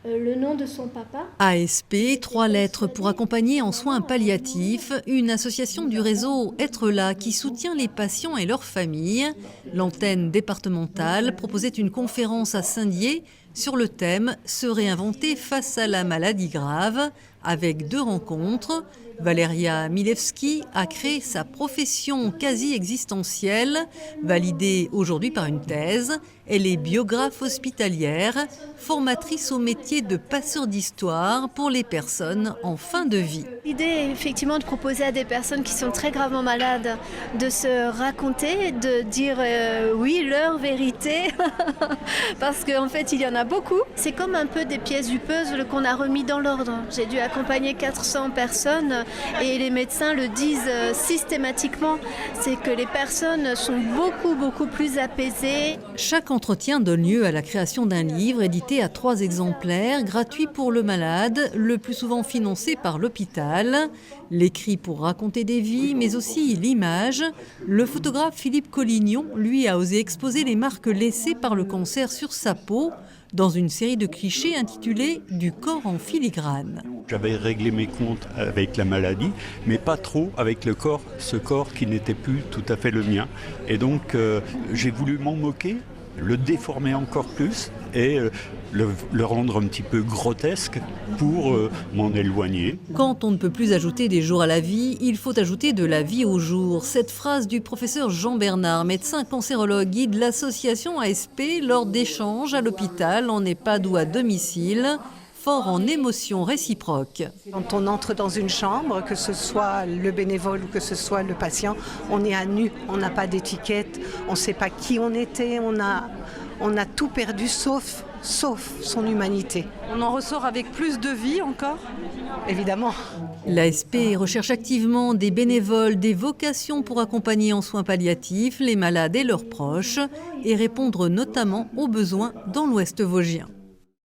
le nom de son papa. ASP, 3 lettres pour accompagner en soins palliatifs, une association du réseau Être là qui soutient les patients et leurs familles. L'antenne départementale proposait une conférence à Saint-Dié sur le thème « Se réinventer face à la maladie grave » avec 2 rencontres. Valeria Milewski a créé sa profession quasi existentielle, validée aujourd'hui par une thèse. Elle est biographe hospitalière, formatrice au métier de passeur d'histoire pour les personnes en fin de vie. L'idée est effectivement de proposer à des personnes qui sont très gravement malades de se raconter, de dire oui, leur vérité, parce qu'en fait il y en a beaucoup. C'est comme un peu des pièces du puzzle qu'on a remis dans l'ordre. J'ai dû accompagner 400 personnes et les médecins le disent systématiquement, c'est que les personnes sont beaucoup plus apaisées. Chaque entretien donne lieu à la création d'un livre édité à 3 exemplaires, gratuit pour le malade, le plus souvent financé par l'hôpital. L'écrit pour raconter des vies, mais aussi l'image. Le photographe Philippe Collignon, lui, a osé exposer les marques laissées par le cancer sur sa peau dans une série de clichés intitulée « Du corps en filigrane ». J'avais réglé mes comptes avec la maladie, mais pas trop avec le corps, ce corps qui n'était plus tout à fait le mien. Et donc, j'ai voulu m'en moquer, le déformer encore plus et le rendre un petit peu grotesque pour m'en éloigner. Quand on ne peut plus ajouter des jours à la vie, il faut ajouter de la vie au jour. Cette phrase du professeur Jean Bernard, médecin cancérologue, guide l'association ASP lors d'échanges à l'hôpital, en EHPAD ou à domicile, fort en émotions réciproques. Quand on entre dans une chambre, que ce soit le bénévole ou que ce soit le patient, on est à nu, on n'a pas d'étiquette, on ne sait pas qui on était, on a tout perdu sauf son humanité. On en ressort avec plus de vie encore ? Évidemment. L'ASP recherche activement des bénévoles, des vocations pour accompagner en soins palliatifs les malades et leurs proches et répondre notamment aux besoins dans l'Ouest vosgien.